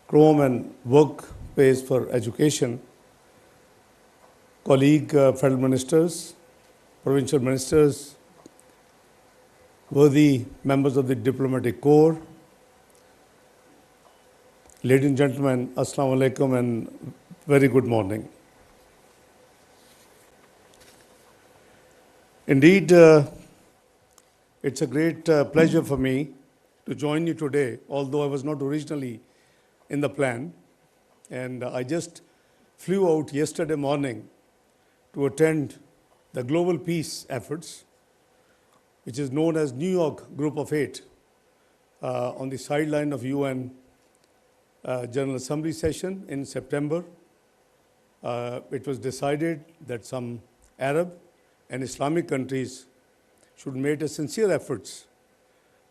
Chrome and workplace for education, colleague federal ministers, provincial ministers, worthy members of the diplomatic corps, ladies and gentlemen, Assalamu alaikum and very good morning. Indeed, it's a great pleasure for me to join you today, although I was not originally in the plan. And I just flew out yesterday morning to attend the global peace efforts, which is known as New York Group of Eight, on the sideline of UN General Assembly session in September. It was decided that some Arab and Islamic countries should make a sincere efforts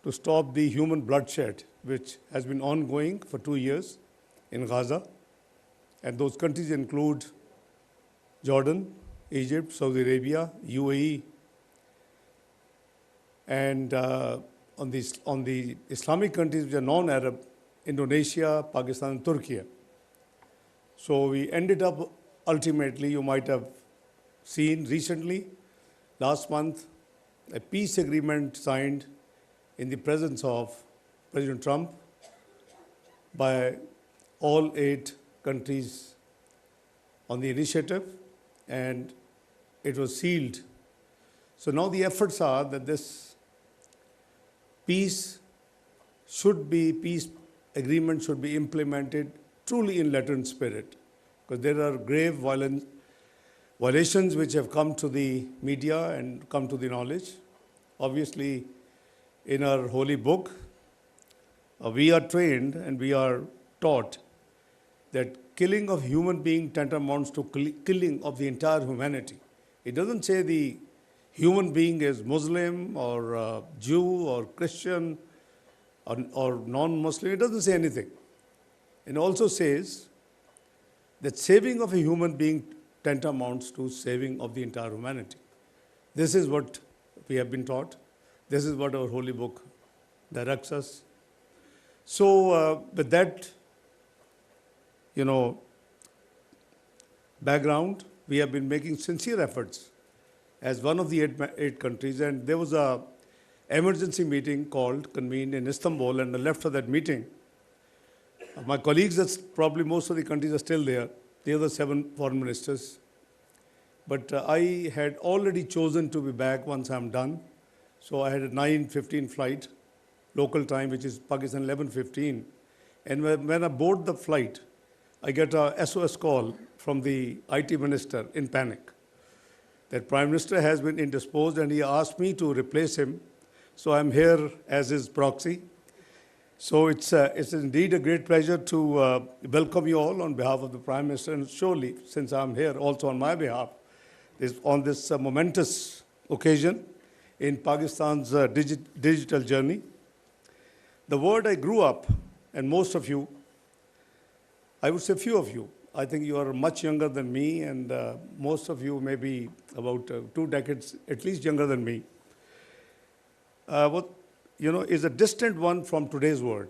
to stop the human bloodshed, which has been ongoing for 2 years in Gaza. And those countries include Jordan, Egypt, Saudi Arabia, UAE, and on the Islamic countries which are non-Arab, Indonesia, Pakistan, and Turkey. So we ended up ultimately, you might have seen recently, last month, a peace agreement signed in the presence of President Trump by all 8 countries on the initiative, and it was sealed. So now the efforts are that this peace agreement should be implemented truly in letter and spirit, because there are grave violations which have come to the media and come to the knowledge. Obviously, in our holy book, we are trained and we are taught that killing of human being tantamounts to killing of the entire humanity. It doesn't say the human being is Muslim or Jew or Christian or non-Muslim. It doesn't say anything. It also says that saving of a human being tantamounts to saving of the entire humanity. This is what we have been taught. This is what our holy book directs us. So with that, background, we have been making sincere efforts as one of the 8 countries, and there was a emergency meeting convened in Istanbul, and I left for that meeting. My colleagues, probably most of the countries are still there, the other 7 foreign ministers. But I had already chosen to be back once I'm done. So I had a 9:15 flight, local time, which is Pakistan 11:15. And when I board the flight, I get a SOS call from the IT minister in panic that Prime Minister has been indisposed and he asked me to replace him. So I'm here as his proxy. So it's indeed a great pleasure to welcome you all on behalf of the Prime Minister, and surely, since I'm here also on my behalf, on this momentous occasion in Pakistan's digital journey. The world I grew up, and most of you, I would say few of you, I think you are much younger than me, and most of you may be about 2 decades at least younger than me. Is a distant one from today's world.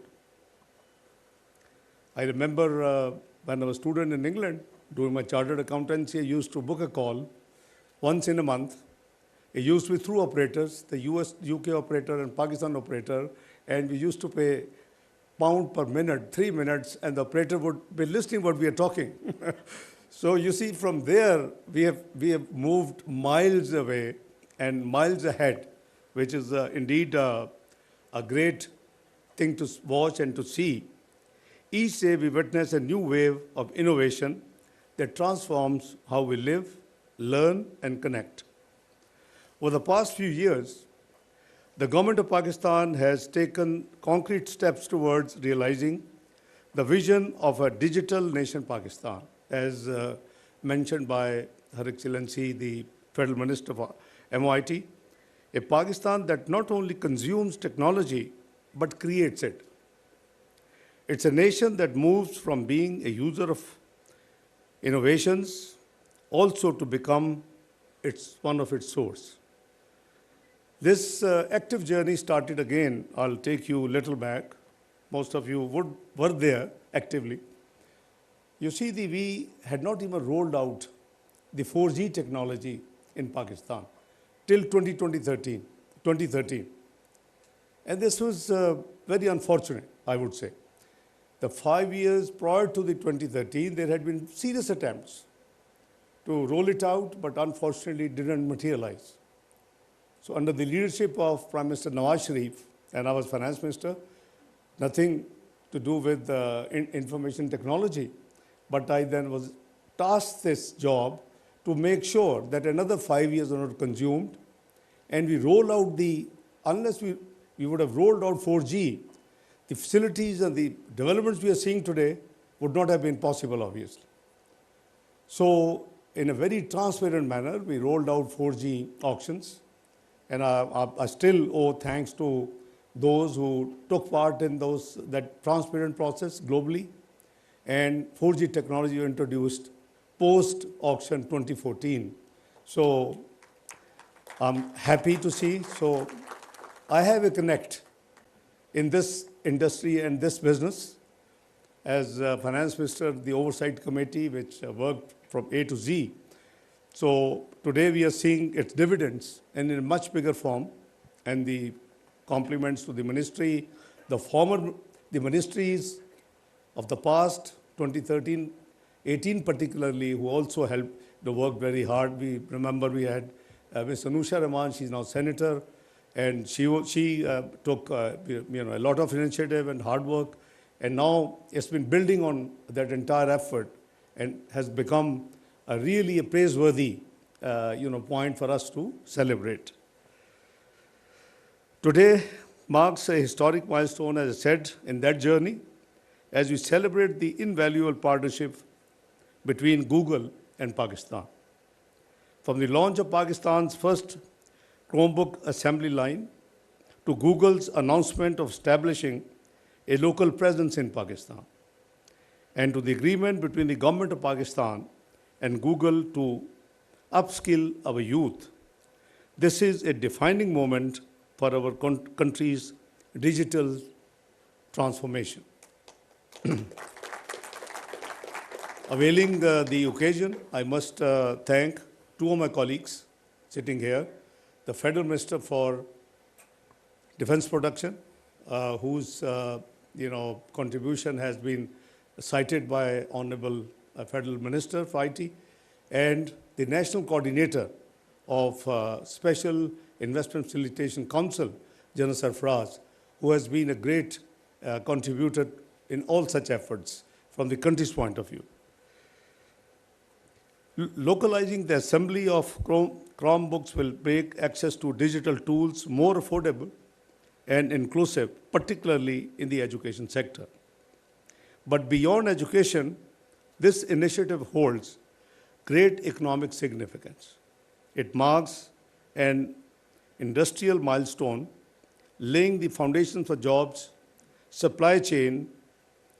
I remember when I was a student in England, doing my chartered accountancy, I used to book a call once in a month. It used to be through operators, the US, UK operator and Pakistan operator, and we used to pay £1 per minute, 3 minutes, and the operator would be listening what we are talking. So you see, from there, we have moved miles away and miles ahead, which is indeed a great thing to watch and to see. Each day we witness a new wave of innovation that transforms how we live, learn, and connect. Over the past few years, the government of Pakistan has taken concrete steps towards realizing the vision of a digital nation Pakistan, as mentioned by Her Excellency, the Federal Minister of MOIT, a Pakistan that not only consumes technology, but creates it. It's a nation that moves from being a user of innovations also to become one of its source. This active journey started again, I'll take you a little back, most of you were there actively. You see, we had not even rolled out the 4G technology in Pakistan till 2013. And this was very unfortunate, I would say. The 5 years prior to the 2013, there had been serious attempts to roll it out, but unfortunately it didn't materialize. So under the leadership of Prime Minister Nawaz Sharif, and I was Finance Minister, nothing to do with information technology, but I then was tasked this job to make sure that another 5 years are not consumed, and we roll out unless we would have rolled out 4G, the facilities and the developments we are seeing today would not have been possible, obviously. So in a very transparent manner, we rolled out 4G auctions, and I still owe thanks to those who took part in that transparent process globally. And 4G technology was introduced post-auction 2014. So I'm happy to see. So I have a connect in this industry and this business. As Finance Minister, the Oversight Committee, which worked from A to Z. So today we are seeing its dividends and in a much bigger form, and the compliments to the ministry, the ministries of the past, 2013, 18 particularly, who also helped the work very hard. We remember we had Ms. Anusha Rahman, she's now Senator, and she took a lot of initiative and hard work, and now it's been building on that entire effort and has become really a praiseworthy point for us to celebrate. Today marks a historic milestone, as I said, in that journey, as we celebrate the invaluable partnership between Google and Pakistan. From the launch of Pakistan's first Chromebook assembly line to Google's announcement of establishing a local presence in Pakistan, and to the agreement between the government of Pakistan and Google to upskill our youth. This is a defining moment for our country's digital transformation. Availing the occasion, I must thank two of my colleagues sitting here, the Federal Minister for Defense Production, whose contribution has been cited by Honorable Federal Minister for IT, and the National Coordinator of Special Investment Facilitation Council, General Sarfraz, who has been a great contributor in all such efforts from the country's point of view. Localizing the assembly of Chromebooks will make access to digital tools more affordable and inclusive, particularly in the education sector. But beyond education, this initiative holds great economic significance. It marks an industrial milestone, laying the foundation for jobs, supply chain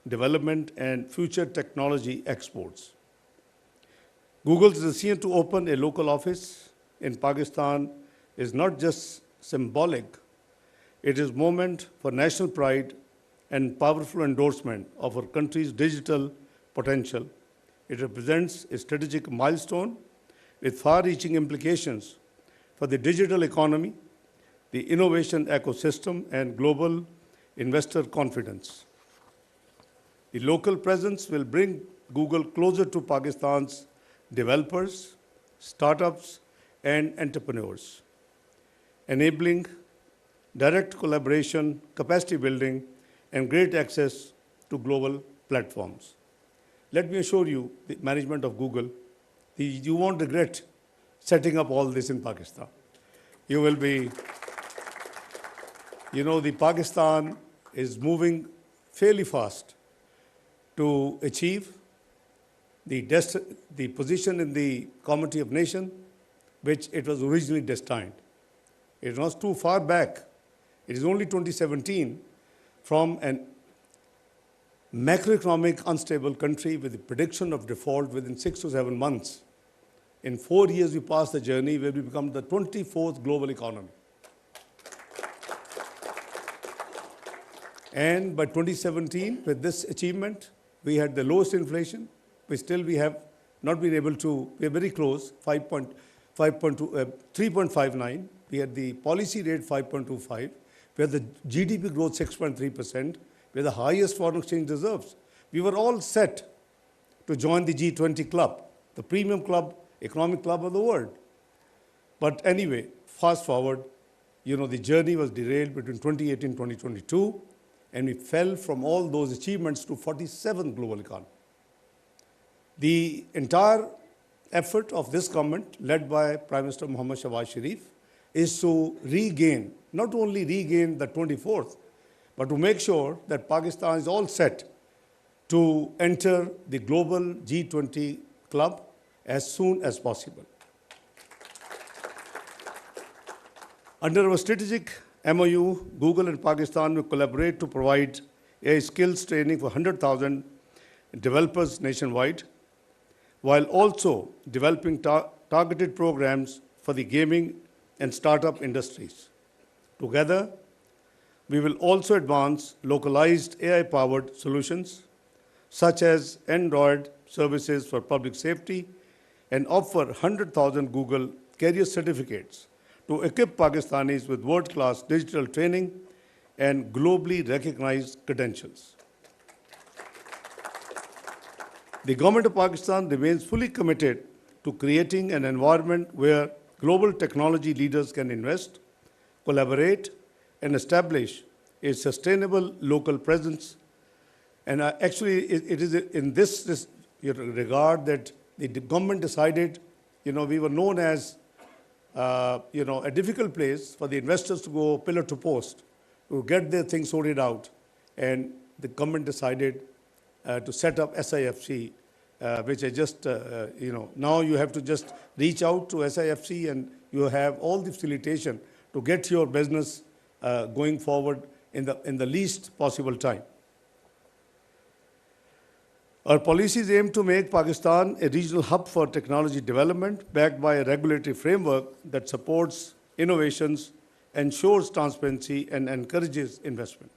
development, and future technology exports. Google's decision to open a local office in Pakistan is not just symbolic, it is a moment for national pride and powerful endorsement of our country's digital potential. It represents a strategic milestone with far-reaching implications for the digital economy, the innovation ecosystem, and global investor confidence. The local presence will bring Google closer to Pakistan's developers, startups, and entrepreneurs, enabling direct collaboration, capacity building, and great access to global platforms. Let me assure you, the management of Google, you won't regret setting up all this in Pakistan. You will be, the Pakistan is moving fairly fast to achieve the position in the Community of Nations, which it was originally destined. It was too far back. It is only 2017 from an macroeconomic unstable country with the prediction of default within 6 to 7 months. In 4 years, we passed the journey where we become the 24th global economy. And by 2017, with this achievement, we had the lowest inflation. We have not been able to, we are very close, 3.59. We had the policy rate 5.25. We had the GDP growth 6.3%. We had the highest foreign exchange reserves. We were all set to join the G20 club, the premium club, economic club of the world. But anyway, fast forward, the journey was derailed between 2018 and 2022, and we fell from all those achievements to 47th global economy. The entire effort of this government, led by Prime Minister Mohammad Shahbaz Sharif, is to regain, not only regain the 24th, but to make sure that Pakistan is all set to enter the global G20 club as soon as possible. Under our strategic MOU, Google and Pakistan will collaborate to provide AI skills training for 100,000 developers nationwide, while also developing targeted programs for the gaming and startup industries. Together, we will also advance localized AI-powered solutions, such as Android services for public safety, and offer 100,000 Google career certificates to equip Pakistanis with world-class digital training and globally recognized credentials. The government of Pakistan remains fully committed to creating an environment where global technology leaders can invest, collaborate, and establish a sustainable local presence. And actually, it is in this regard that the government decided, we were known as, a difficult place for the investors to go pillar to post to get their things sorted out. And the government decided to set up SIFC, which I just, now you have to just reach out to SIFC and you have all the facilitation to get your business going forward in the least possible time. Our policies aim to make Pakistan a regional hub for technology development, backed by a regulatory framework that supports innovations, ensures transparency, and encourages investment.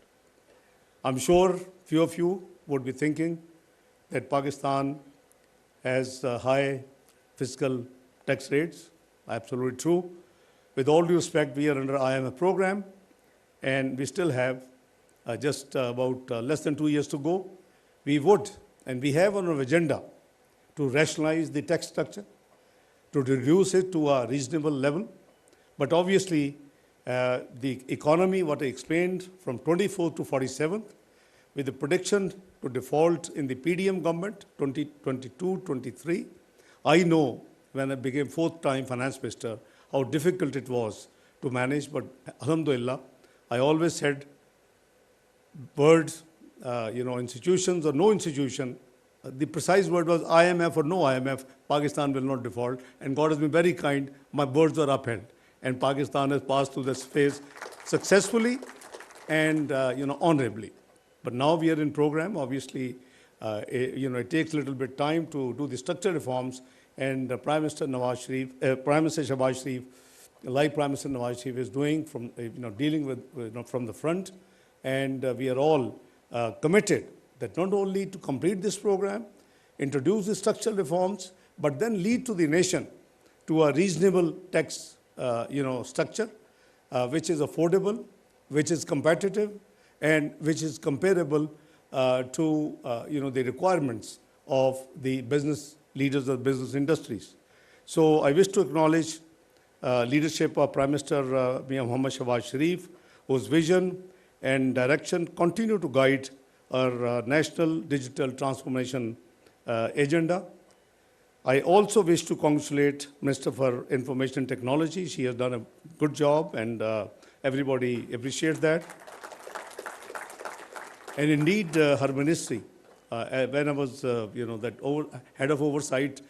I'm sure few of you would be thinking that Pakistan has high fiscal tax rates. Absolutely true. With all due respect, we are under IMF program, and we still have just about less than 2 years to go. We would, and we have on our agenda, to rationalize the tax structure, to reduce it to a reasonable level. But obviously, the economy, what I explained, from 24th to 47th, with the prediction to default in the PDM government, 2022-23, I know when I became fourth-time finance minister, how difficult it was to manage. But alhamdulillah, I always said, words, institutions or no institution, the precise word was IMF or no IMF, Pakistan will not default. And God has been very kind. My words were upheld. And Pakistan has passed through this phase successfully and, honorably. But now we are in program. Obviously, it takes a little bit time to do the structural reforms. And Prime Minister Nawaz Sharif, Prime Minister Shahbaz Sharif, like Prime Minister Nawaz Sharif is doing from, dealing with, from the front. And we are all committed that not only to complete this program, introduce the structural reforms, but then lead to the nation to a reasonable tax, structure, which is affordable, which is competitive, and which is comparable to, the requirements of the business leaders of business industries. So I wish to acknowledge leadership of Prime Minister Mohammad Shahbaz Sharif, whose vision and direction continue to guide our national digital transformation agenda. I also wish to congratulate Minister for Information and Technology. She has done a good job, and everybody appreciates that. And indeed, her ministry, when I was, head of oversight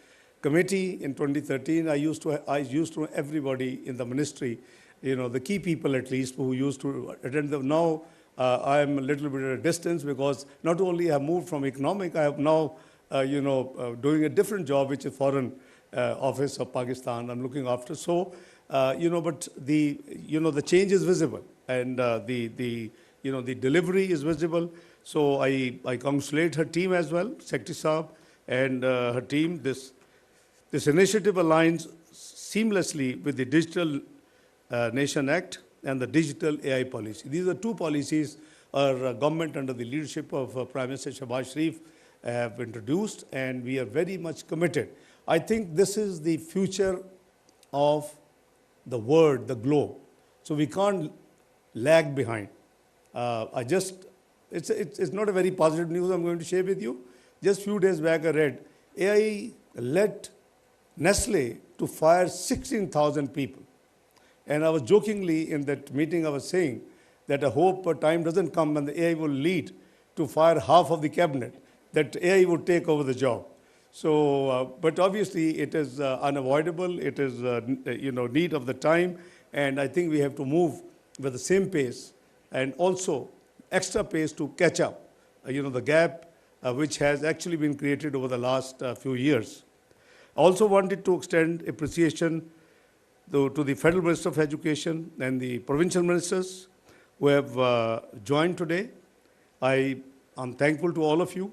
committee in 2013, I used to everybody in the ministry, the key people at least who used to attend them. Now I am a little bit at a distance because not only have moved from economic, I have now, doing a different job, which is Foreign Office of Pakistan. I'm looking after. So, but the change is visible, and the the delivery is visible. So I congratulate her team as well, Secretary Saab and her team. This initiative aligns seamlessly with the Digital Nation Act and the Digital AI policy. These are two policies our government under the leadership of Prime Minister Shahbaz Sharif have introduced, and we are very much committed. I think this is the future of the world, the globe. So we can't lag behind. It's not a very positive news I'm going to share with you. Just a few days back I read, AI led Nestle to fire 16,000 people. And I was jokingly in that meeting, I was saying that I hope a time doesn't come when the AI will lead to fire half of the cabinet, that AI would take over the job. So, but obviously it is unavoidable. It is, need of the time. And I think we have to move with the same pace and also extra pace to catch up, the gap which has actually been created over the last few years. I also wanted to extend appreciation to the Federal Minister of Education and the provincial ministers who have joined today. I am thankful to all of you.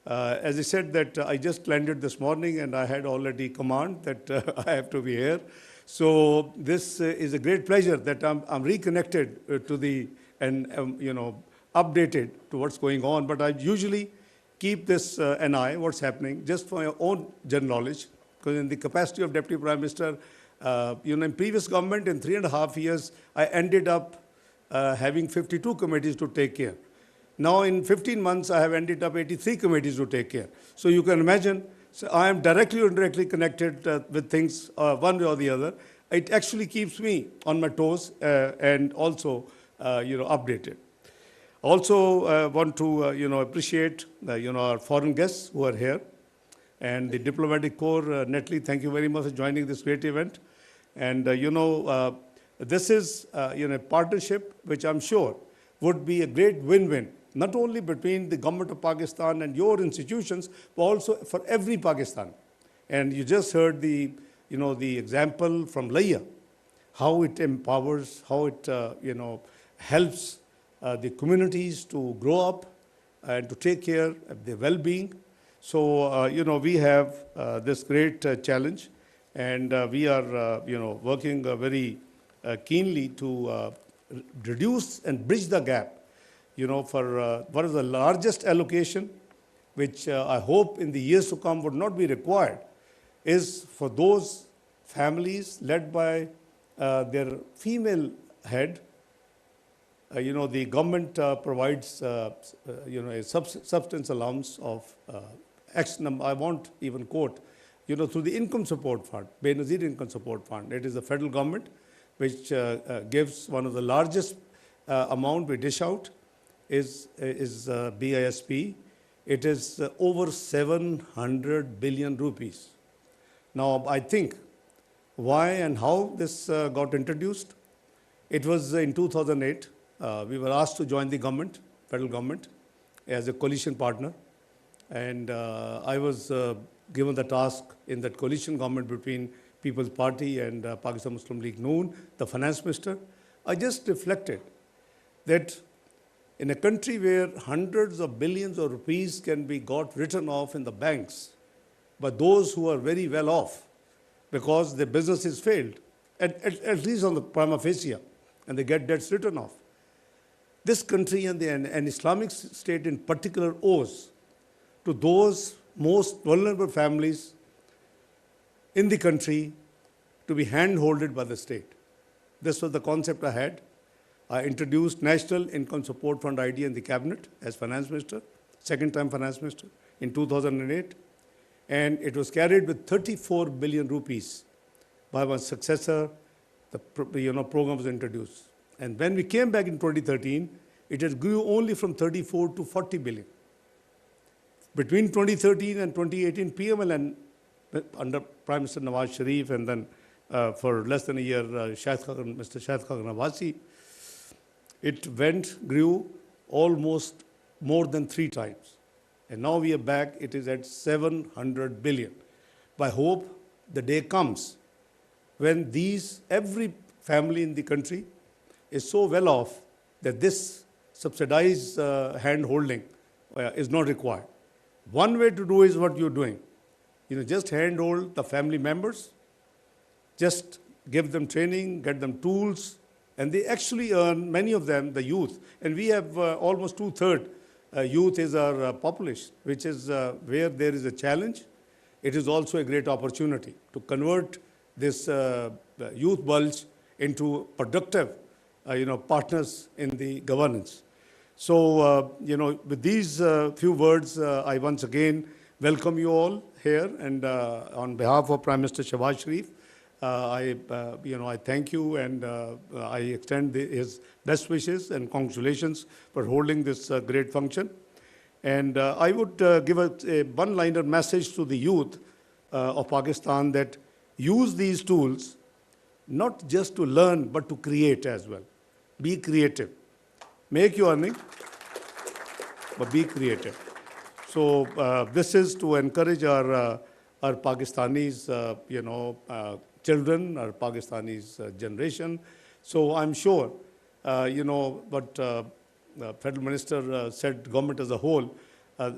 As I said that I just landed this morning and I had already command that I have to be here. So this is a great pleasure that I'm reconnected to the, and updated to what's going on. But I usually keep this an eye, what's happening, just for your own general knowledge, because in the capacity of Deputy Prime Minister, in previous government, in 3.5 years, I ended up having 52 committees to take care. Now in 15 months, I have ended up 83 committees to take care. So you can imagine, so I am directly or indirectly connected with things one way or the other. It actually keeps me on my toes and also, updated. Also want to, appreciate, our foreign guests who are here and the diplomatic corps. Netly, thank you very much for joining this great event. And, this is, a partnership which I'm sure would be a great win-win, not only between the government of Pakistan and your institutions, but also for every Pakistan. And you just heard the, the example from Laya, how it empowers, how it, helps the communities to grow up and to take care of their well-being. So, we have this great challenge, and we are, working very keenly to reduce and bridge the gap, for what is the largest allocation, which I hope in the years to come would not be required, is for those families led by their female head. The government provides, a substance allowance of X number, I won't even quote, through the income support fund, Benazir Income Support Fund. It is the federal government which gives one of the largest amount we dish out is BISP. It is over 700 billion rupees. Now, I think why and how this got introduced, it was in 2008. We were asked to join the government, federal government, as a coalition partner. And I was given the task in that coalition government between People's Party and Pakistan Muslim League Noon, the finance minister. I just reflected that in a country where hundreds of billions of rupees can be got written off in the banks by those who are very well off because their businesses failed, at least on the prima facie, and they get debts written off. This country and Islamic State in particular owes to those most vulnerable families in the country to be hand-holded by the state. This was the concept I had. I introduced National Income Support Fund idea in the cabinet as finance minister, second-time finance minister in 2008. And it was carried with 34 billion rupees by my successor. The program was introduced. And when we came back in 2013, it had grew only from 34 to 40 billion. Between 2013 and 2018, PMLN, under Prime Minister Nawaz Sharif, and then for less than a year, Mr. Shahbaz Nawaz, it grew almost more than 3 times. And now we are back, it is at 700 billion. But I hope the day comes when every family in the country is so well off that this subsidized hand holding is not required. One way to do is what you're doing. Just handhold the family members, just give them training, get them tools, and they actually earn, many of them, the youth. And we have almost 2/3 youth is our population, which is where there is a challenge. It is also a great opportunity to convert this youth bulge into productive, partners in the governance. So, with these few words, I once again welcome you all here, and on behalf of Prime Minister Shahbaz Sharif, I thank you, and I extend his best wishes and congratulations for holding this great function. And I would give a one-liner message to the youth of Pakistan that use these tools not just to learn, but to create as well. Be creative. Make your earning, but be creative. So this is to encourage our Pakistanis, children, our Pakistanis generation. So I'm sure, what Federal Minister said, government as a whole.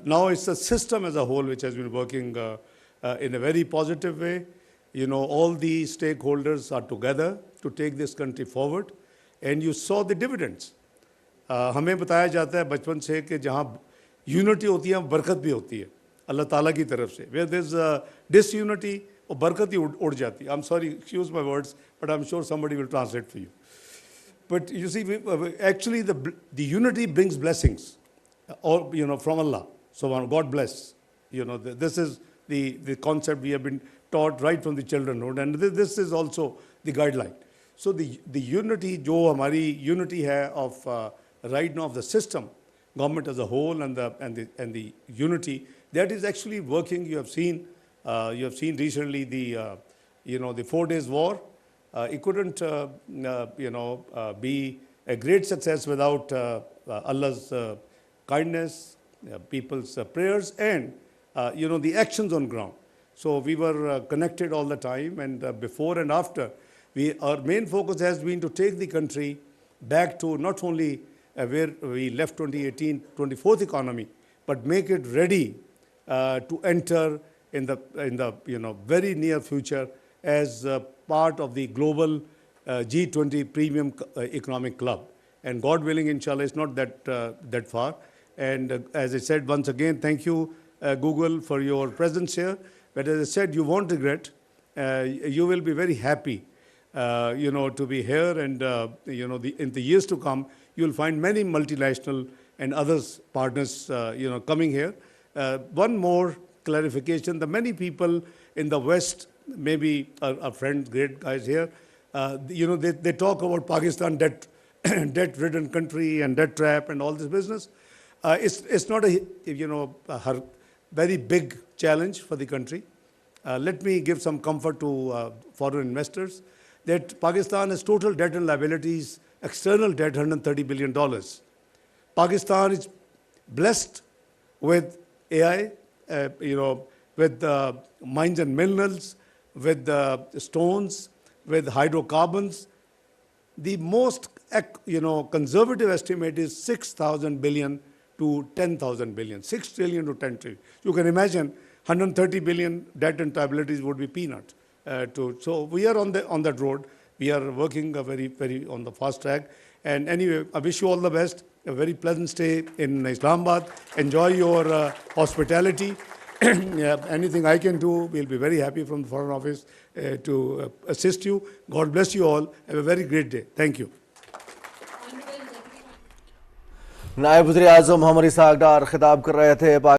Now it's the system as a whole which has been working in a very positive way. All the stakeholders are together to take this country forward, and you saw the dividends. हमें बताया जाता है बचपन से कि जहाँ unity होती है बरकत भी होती है अल्लाह ताला की तरफ से. Where there's disunity, और बरकत ही उड़ जाती है. I'm sorry, excuse my words, but I'm sure somebody will translate for you. But you see, actually the unity brings blessings, or from Allah. So God bless. This is the concept we have been taught right from the childrenhood, and this is also the guideline. So the unity, जो हमारी unity है of right now of the system, government as a whole, and the unity that is actually working. You have seen recently the 4 days war. It couldn't be a great success without Allah's kindness, people's prayers, and the actions on ground. So we were connected all the time, and before and after, our main focus has been to take the country back to not only where we left 2018, 24th economy, but make it ready to enter in the very near future as part of the global G20 premium economic club. And God willing, inshallah, it's not that far. And as I said, once again, thank you, Google, for your presence here. But as I said, you won't regret. You will be very happy, to be here. And, in the years to come, you'll find many multinational and others partners, coming here. One more clarification. The many people in the West, maybe our friends, great guys here, they talk about Pakistan debt-ridden country and debt trap and all this business. It's not a very big challenge for the country. Let me give some comfort to foreign investors that Pakistan has total debt and liabilities, external debt, $130 billion. Pakistan is blessed with AI, with mines and minerals, with stones, with hydrocarbons. The most conservative estimate is 6,000 billion to 10,000 billion, 6 trillion to 10 trillion. You can imagine 130 billion debt and liabilities would be peanut. So we are on that road. We are working very, very on the fast track. And anyway, I wish you all the best. A very pleasant stay in Islamabad. Enjoy your hospitality. Anything I can do, we'll be very happy from the Foreign Office to assist you. God bless you all. Have a very great day. Thank you. नायब वज़ीर-ए-आज़म Mohammad Isaac डार खिताब कर रहे थे।